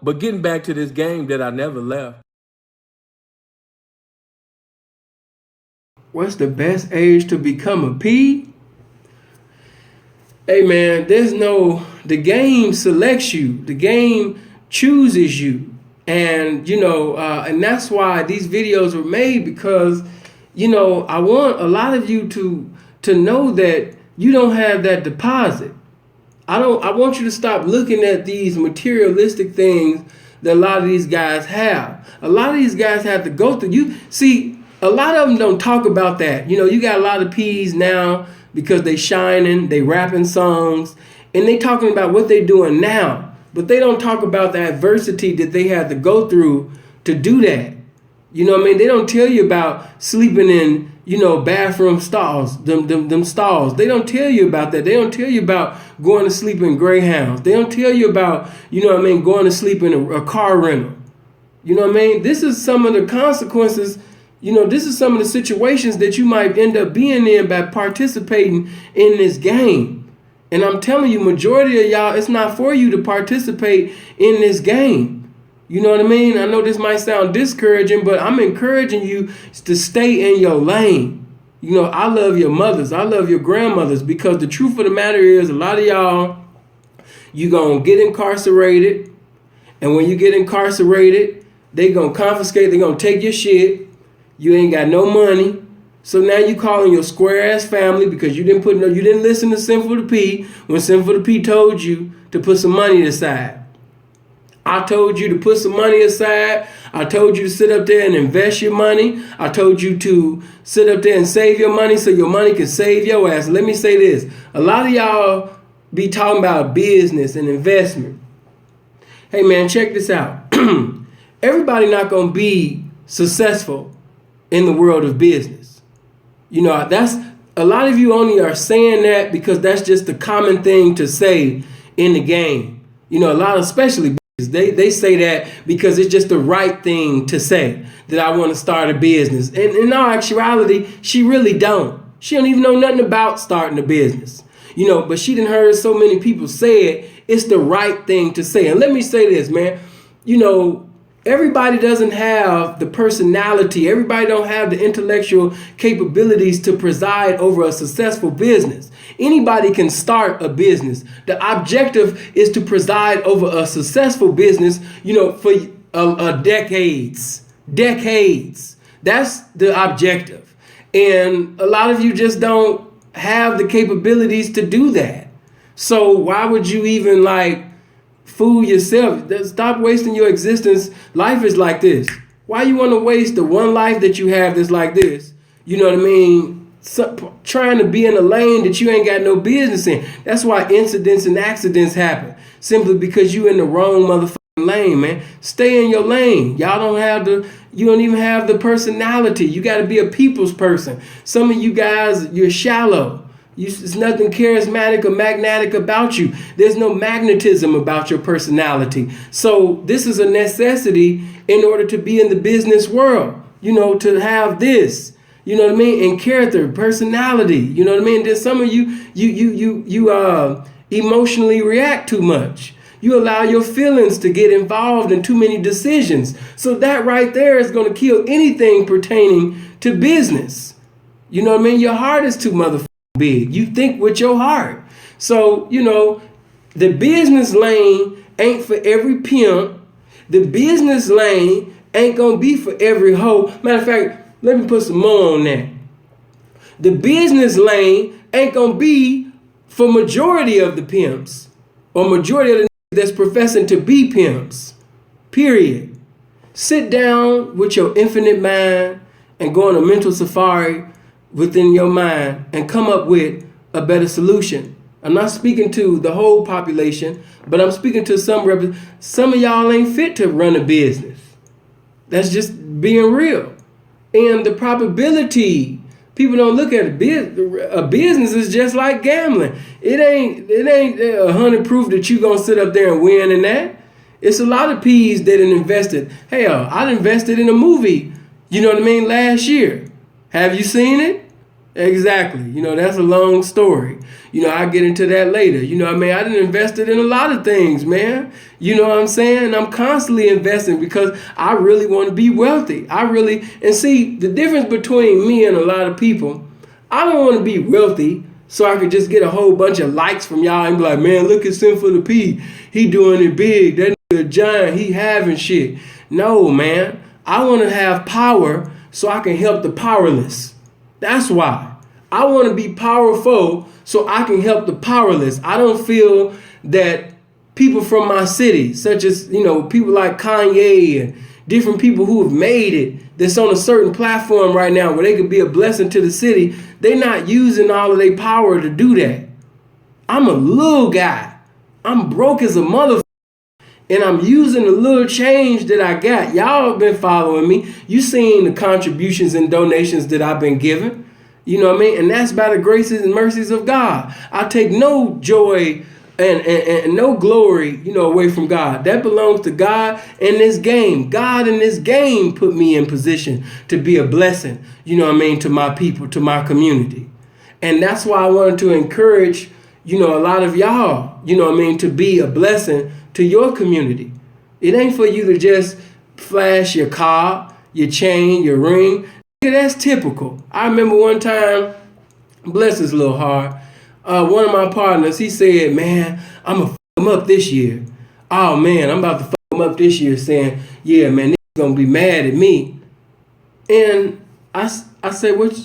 But getting back to this game that I never left. What's the best age to become a P? Hey man, the game selects you. The game chooses you. And, and that's why these videos were made, because, I want a lot of you to know that you don't have that deposit. I want you to stop looking at these materialistic things that a lot of these guys have. A lot of these guys have to go through. You see, a lot of them don't talk about that. You got a lot of P's now because they shining, they rapping songs, and they talking about what they doing now. But they don't talk about the adversity that they had to go through to do that. You know what I mean? They don't tell you about sleeping in, bathroom stalls, them stalls. They don't tell you about that. They don't tell you about going to sleep in Greyhounds. They don't tell you about, going to sleep in a car rental. You know what I mean? This is some of the consequences. This is some of the situations that you might end up being in by participating in this game. And I'm telling you, majority of y'all, it's not for you to participate in this game. You know what I mean? I know this might sound discouraging, but I'm encouraging you to stay in your lane. I love your mothers. I love your grandmothers, because the truth of the matter is, a lot of y'all, you going to get incarcerated. And when you get incarcerated, they going to confiscate. They're going to take your shit. You ain't got no money. So now you calling your square ass family because you didn't listen to Sinful to P when Sinful to P told you to put some money aside. I told you to put some money aside. I told you to sit up there and invest your money. I told you to sit up there and save your money so your money can save your ass. Let me say this. A lot of y'all be talking about business and investment. Hey man, check this out. Everybody not going to be successful in the world of business. That's a lot of you only are saying that because that's just the common thing to say in the game. A lot of, especially they say that because it's just the right thing to say, that I want to start a business. And in all actuality, she really don't. She don't even know nothing about starting a business. But she done heard so many people say it. It's the right thing to say. And let me say this, man. Everybody doesn't have the personality. Everybody don't have the intellectual capabilities to preside over a successful business. Anybody can start a business. The objective is to preside over a successful business, for decades. Decades. That's the objective. And a lot of you just don't have the capabilities to do that. So why would you even fool yourself? Stop wasting your existence. Life is like this. Why you want to waste the one life that you have that's like this? You know what I mean? Trying to be in a lane that you ain't got no business in. That's why incidents and accidents happen. Simply because you in the wrong motherfucking lane, man. Stay in your lane. You don't even have the personality. You got to be a people's person. Some of you guys, you're shallow. There's nothing charismatic or magnetic about you. There's no magnetism about your personality. So this is a necessity in order to be in the business world, to have this, and character, personality, Then some of you emotionally react too much. You allow your feelings to get involved in too many decisions. So that right there is going to kill anything pertaining to business. Your heart is too motherfucking big. You think with your heart. So, the business lane ain't for every pimp. The business lane ain't gonna be for every hoe. Matter of fact, let me put some more on that. The business lane ain't gonna be for majority of the pimps or majority of the that's professing to be pimps. Period. Sit down with your infinite mind and go on a mental safari within your mind and come up with a better solution. I'm not speaking to the whole population, but I'm speaking to some of y'all ain't fit to run a business. That's just being real. And the probability, people don't look at a business is just like gambling. It ain't 100 proof that you gonna sit up there and win in that. It's a lot of P's that invested. Hell, I invested in a movie, last year. Have you seen it? Exactly. That's a long story. I get into that later. I done invested in a lot of things, man. You know what I'm saying? I'm constantly investing because I really want to be wealthy. And see, the difference between me and a lot of people, I don't want to be wealthy so I could just get a whole bunch of likes from y'all and be like, man, look at Sin for the P. He doing it big. That nigga a giant. He having shit. No, man. I want to have power so I can help the powerless. That's why. I want to be powerful so I can help the powerless. I don't feel that people from my city, such as, people like Kanye and different people who have made it, that's on a certain platform right now where they could be a blessing to the city, they're not using all of their power to do that. I'm a little guy. I'm broke as a motherfucker. And I'm using the little change that I got. Y'all have been following me. You seen the contributions and donations that I've been giving. You know what I mean? And that's by the graces and mercies of God. I take no joy and no glory, away from God. That belongs to God and this game. God in this game put me in position to be a blessing, to my people, to my community. And that's why I wanted to encourage, a lot of y'all, to be a blessing to your community. It ain't for you to just flash your car, your chain, your ring. That's typical. I remember one time, bless his little heart, one of my partners, he said, man, I'm going to fuck him up this year. Oh, man, I'm about to fuck him up this year, saying, yeah, man, they're going to be mad at me. And I said, what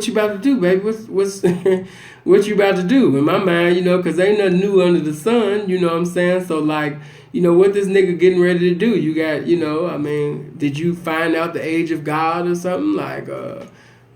you about to do, baby? What's what you about to do? In my mind, because ain't nothing new under the sun, you know what I'm saying? So, like, what this nigga getting ready to do? You got, did you find out the age of God or something? Like,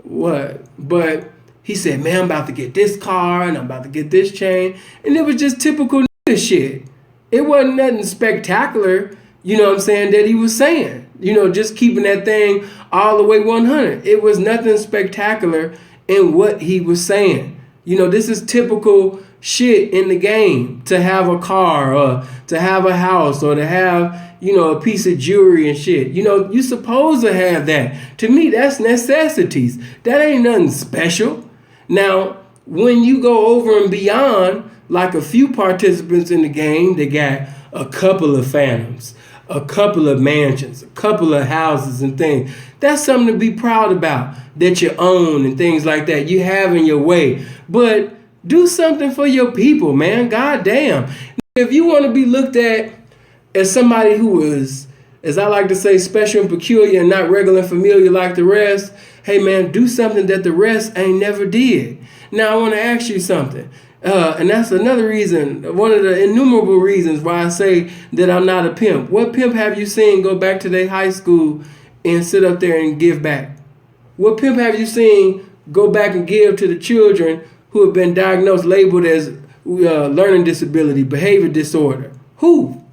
what? But he said, man, I'm about to get this car and I'm about to get this chain. And it was just typical nigga shit. It wasn't nothing spectacular, that he was saying. Just keeping that thing all the way 100. It was nothing spectacular in what he was saying. This is typical shit in the game, to have a car or to have a house or to have, a piece of jewelry and shit. You supposed to have that. To me, that's necessities. That ain't nothing special. Now, when you go over and beyond, like a few participants in the game, they got a couple of phantoms, a couple of mansions, a couple of houses and things. That's something to be proud about, that you own and things like that. You have in your way. But do something for your people, man. God damn. If you want to be looked at as somebody who is, as I like to say, special and peculiar and not regular and familiar like the rest, hey, man, do something that the rest ain't never did. Now, I want to ask you something. And that's another reason, one of the innumerable reasons why I say that I'm not a pimp. What pimp have you seen go back to their high school and sit up there and give back? What pimp have you seen go back and give to the children who have been diagnosed, labeled as learning disability, behavior disorder? Who?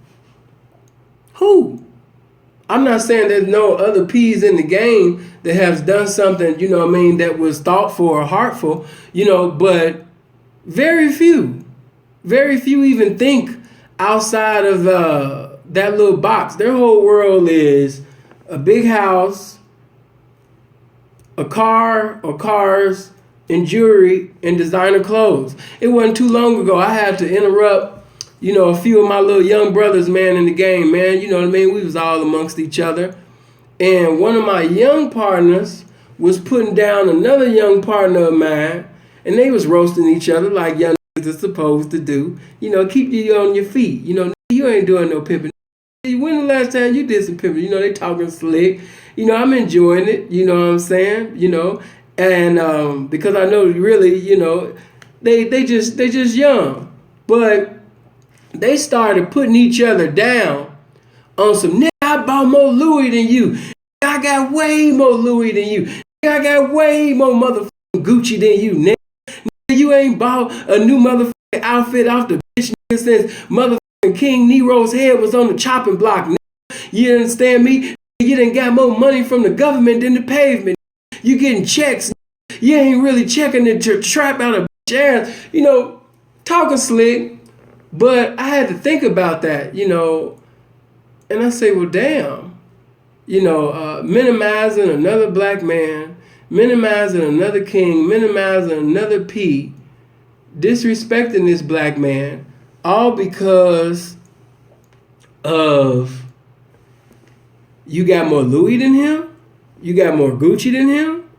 I'm not saying there's no other P's in the game that has done something, that was thoughtful or heartful, but very few even think outside of that little box. Their whole world is a big house, a car or cars, and jewelry and designer clothes. It wasn't too long ago I had to interrupt, a few of my little young brothers, man, in the game, man. We was all amongst each other. And one of my young partners was putting down another young partner of mine, and they was roasting each other like young niggas are supposed to do. Keep you on your feet. You ain't doing no pimping. When the last time you did some pimping? They talking slick. I'm enjoying it. You know what I'm saying? And because I know really, they just young. But they started putting each other down on some, nigga, I bought more Louis than you. I got way more Louis than you. I got way more motherfucking Gucci than you, nigga. You ain't bought a new motherfucking outfit off the bitch nigga since motherfucking King Nero's head was on the chopping block, nigga. You understand me? You done got more money from the government than the pavement. You getting checks. You ain't really checking the trap out of bitch ass. Talking slick. But I had to think about that, and I say, well, damn, minimizing another black man minimizing another king, minimizing another P, disrespecting this black man, all because of you got more Louis than him, you got more Gucci than him,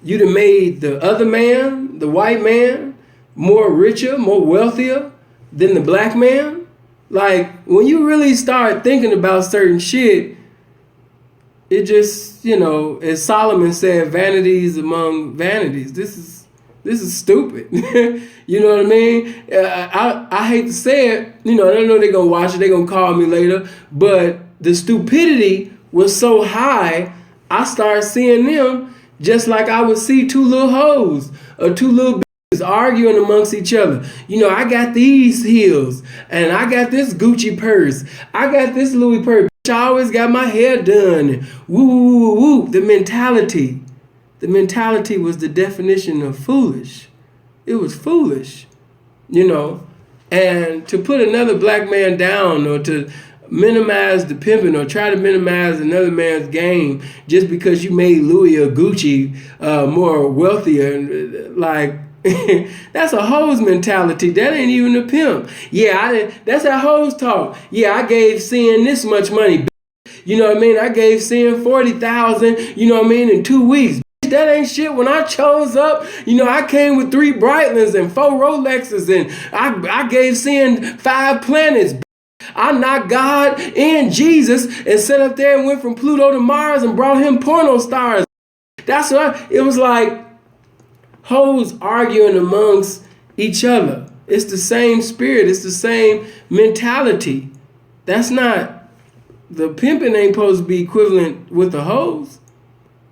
you done made the other man, the white man, more richer, more wealthier than the black man. Like, when you really start thinking about certain shit, it just, as Solomon said, vanities among vanities. This is stupid. You know what I mean? I hate to say it. I don't know they're going to watch it. They're going to call me later. But the stupidity was so high, I started seeing them just like I would see two little hoes or two little bitches arguing amongst each other. I got these heels and I got this Gucci purse. I got this Louis purse. I always got my hair done. Woo, woo, woo, woo. The mentality was the definition of foolish. It was foolish, and to put another black man down or to minimize the pimping or try to minimize another man's game just because you made Louis or Gucci more wealthier, like, that's a hoes mentality. That ain't even a pimp. Yeah, that's how hoes talk. Yeah, I gave Sin this much money. You know what I mean? I gave Sin 40,000. In 2 weeks. That ain't shit. When I chose up, I came with 3 Breitlands and 4 Rolexes, and I gave Sin 5 planets. I knocked God and Jesus and sat up there and went from Pluto to Mars and brought him porno stars. That's what it was like. Hoes arguing amongst each other. It's the same spirit. It's the same mentality. That's not, the pimping ain't supposed to be equivalent with the hoes.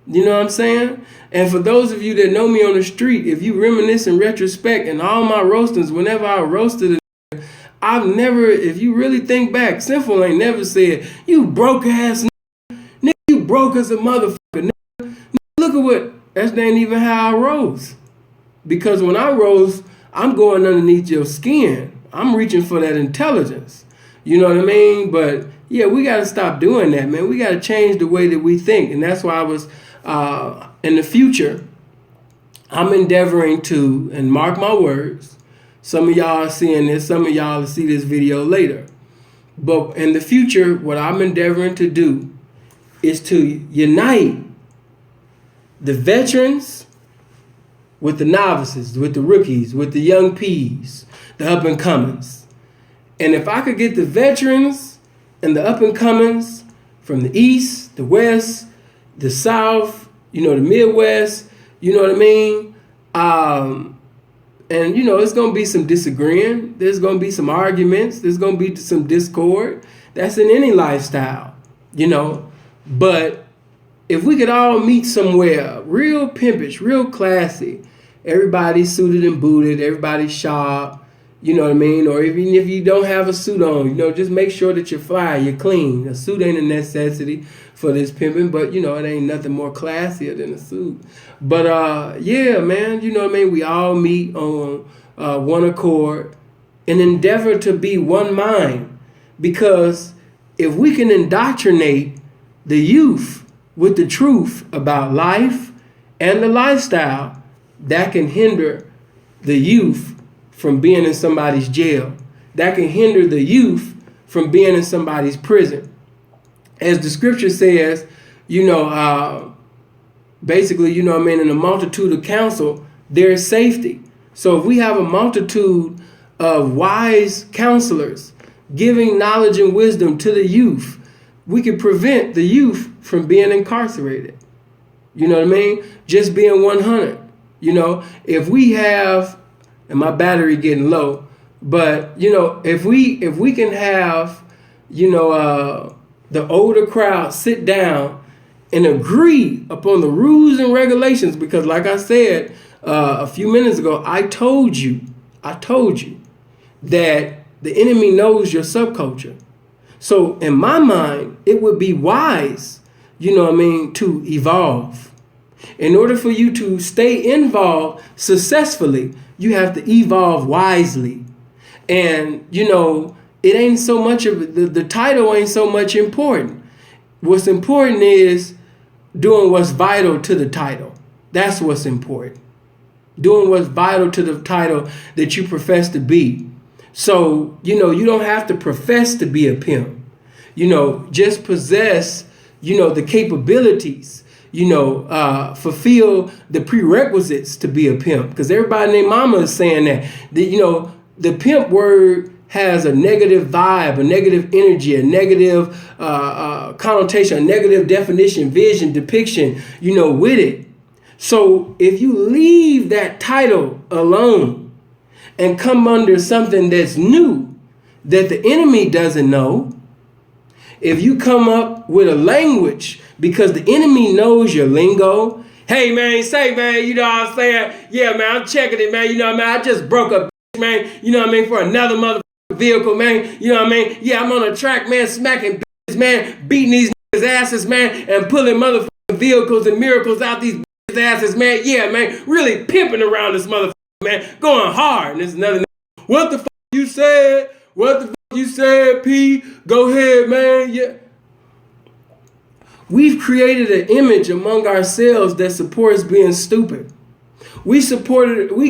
You know what I'm saying? And for those of you that know me on the street, if you reminisce in retrospect and all my roastings, whenever I roasted it, I've never, if you really think back, Sinful ain't never said, you broke ass nigga, you broke as a motherfucker. Nigga, look at what, that ain't even how I rose. Because when I rose, I'm going underneath your skin. I'm reaching for that intelligence. You know what I mean? But yeah, we got to stop doing that, man. We got to change the way that we think. And that's why I was, in the future, I'm endeavoring to, and mark my words, some of y'all are seeing this, some of y'all will see this video later. But in the future, what I'm endeavoring to do is to unite the veterans with the novices, with the rookies, with the young peas, the up and comings. And if I could get the veterans and the up and comings from the East, the West, the South, the Midwest, you know what I mean? And, it's going to be some disagreeing. There's going to be some arguments. There's going to be some discord. That's in any lifestyle, But if we could all meet somewhere real pimpish, real classy, everybody's suited and booted, everybody's sharp, you know what I mean? Or even if you don't have a suit on, just make sure that you're fly, you're clean. A suit ain't a necessity for this pimping, but, it ain't nothing more classier than a suit. But, yeah, man, you know what I mean? We all meet on one accord and endeavor to be one mind. Because if we can indoctrinate the youth with the truth about life and the lifestyle, that can hinder the youth from being in somebody's jail. That can hinder the youth from being in somebody's prison. As the scripture says, basically, in a multitude of counsel, there's safety. So if we have a multitude of wise counselors giving knowledge and wisdom to the youth, we can prevent the youth from being incarcerated. You know what I mean? Just being 100. If we have, and my battery getting low, but if we can have, the older crowd sit down and agree upon the rules and regulations, because like I said a few minutes ago, I told you that the enemy knows your subculture. So in my mind, it would be wise, to evolve. In order for you to stay involved successfully, you have to evolve wisely. And, it ain't so much of the title ain't so much important. What's important is doing what's vital to the title. That's what's important. Doing what's vital to the title that you profess to be. So, you don't have to profess to be a pimp. Just possess, the capabilities, fulfill the prerequisites to be a pimp. Because everybody named mama is saying that. The pimp word has a negative vibe, a negative energy, a negative connotation, a negative definition, vision, depiction, with it. So if you leave that title alone and come under something that's new that the enemy doesn't know, if you come up with a language because the enemy knows your lingo, hey man, you know what I'm saying? Yeah, man, I'm checking it, man. You know what I mean? I just broke up, man. You know what I mean? For another motherfucking vehicle, man. You know what I mean? Yeah, I'm on a track, man, smacking bitches, man, beating these niggas' asses, man, and pulling motherfucking vehicles and miracles out these bitches' asses, man. Yeah, man, really pimping around this motherfucker, man, going hard. And there's another nigga. What the fuck you said? What the fuck you said, P? Go ahead, man. Yeah. We've created an image among ourselves that supports being stupid. We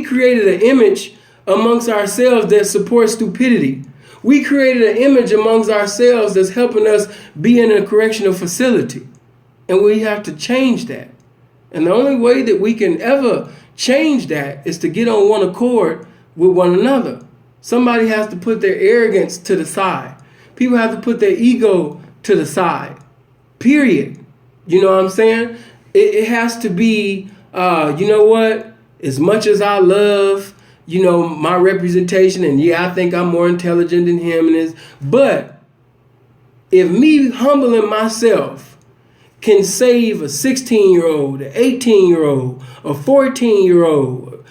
created an image amongst ourselves that supports stupidity. We created an image amongst ourselves that's helping us be in a correctional facility. And we have to change that. And the only way that we can ever change that is to get on one accord with one another. Somebody has to put their arrogance to the side. People have to put their ego to the side. Period. You know what I'm saying? It has to be, you know what? As much as I love, my representation, and yeah, I think I'm more intelligent than him and his, but if me humbling myself can save a 16-year-old, an 18-year-old, a 14-year-old,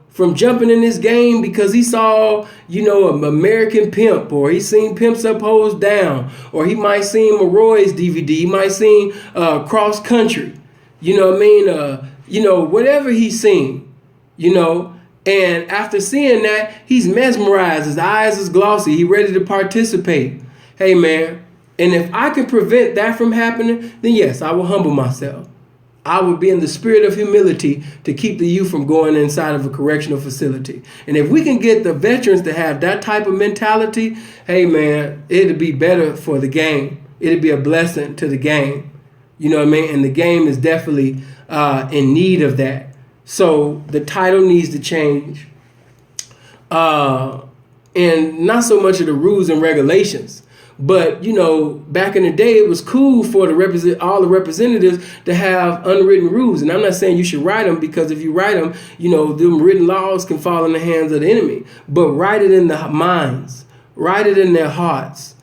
from jumping in this game because he saw, an American Pimp, or he seen Pimps Up, Hoes Down, or he might seen Roy's DVD, he might seen Cross Country, whatever he's seen, and after seeing that, he's mesmerized, his eyes is glossy, he ready to participate. Hey man, and if I can prevent that from happening, then yes, I will humble myself. I would be in the spirit of humility to keep the youth from going inside of a correctional facility. And if we can get the veterans to have that type of mentality, hey man, it'd be better for the game. It'd be a blessing to the game. You know what I mean? And the game is definitely in need of that. So the title needs to change. And not so much of the rules and regulations. But, back in the day, it was cool for all the representatives to have unwritten rules. And I'm not saying you should write them, because if you write them, them written laws can fall in the hands of the enemy. But write it in the minds. Write it in their hearts.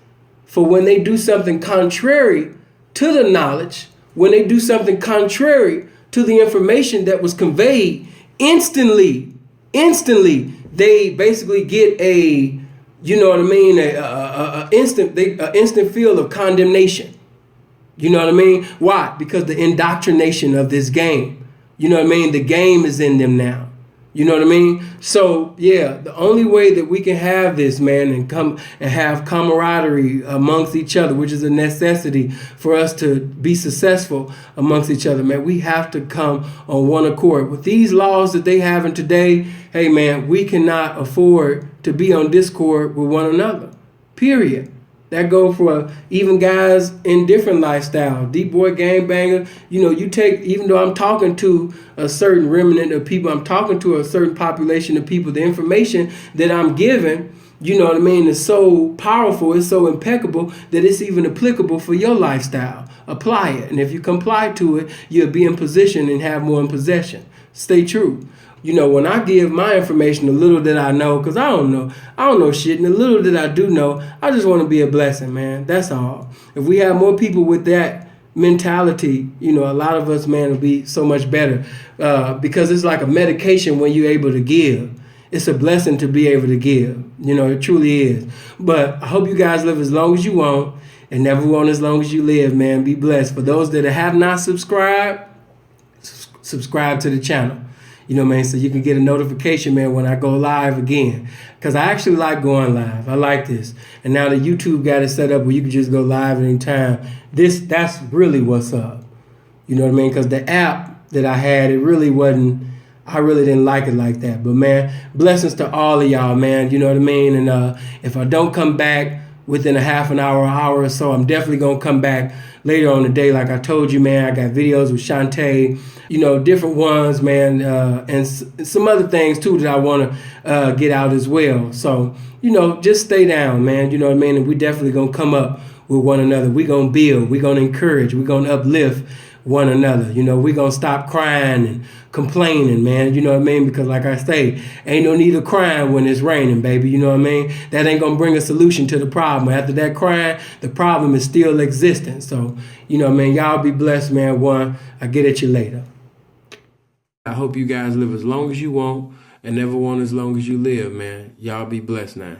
For when they do something contrary to the knowledge, when they do something contrary to the information that was conveyed, instantly, they basically get a instant feel of condemnation. You know what I mean? Why? Because the indoctrination of this game. You know what I mean? The game is in them now. You know what I mean? So yeah, the only way that we can have this, man, and come and have camaraderie amongst each other, which is a necessity for us to be successful amongst each other, man, we have to come on one accord. With these laws that they have in today, hey man, we cannot afford to be on discord with one another. Period. That go for even guys in different lifestyles. Deep boy, gangbanger. You take, even though I'm talking to a certain remnant of people, I'm talking to a certain population of people, the information that I'm giving, you know what I mean, is so powerful, it's so impeccable that it's even applicable for your lifestyle. Apply it. And if you comply to it, you'll be in position and have more in possession. Stay true. When I give my information, the little that I know, because I don't know shit, and the little that I do know, I just want to be a blessing, man. That's all. If we have more people with that mentality, a lot of us, man, will be so much better, because it's like a medication when you're able to give. It's a blessing to be able to give. It truly is. But I hope you guys live as long as you want and never want as long as you live, man. Be blessed. For those that have not subscribed, subscribe to the channel. So you can get a notification, man, when I go live again. Because I actually like going live. I like this. And now that YouTube got it set up where you can just go live at any time, that's really what's up. You know what I mean? Because the app, that I had, it really wasn't, I really didn't like it like that. But man, blessings to all of y'all, man. You know what I mean? And if I don't come back within a half an hour, hour or so, I'm definitely going to come back later on the day. Like I told you, man, I got videos with Shantae, you know, different ones, man, and some other things too that I want to get out as well. So, you know, just stay down, man. You know what I mean? And we definitely going to come up with one another. We're going to build. We're going to encourage. We're going to uplift one another. You know, we're going to stop crying and complaining, man. You know what I mean? Because like I say, ain't no need of crying when it's raining, baby. You know what I mean? That ain't going to bring a solution to the problem. After that crying, the problem is still existent. So, you know what I mean? Y'all be blessed, man. One, I'll get at you later. I hope you guys live as long as you want and never want as long as you live, man. Y'all be blessed now.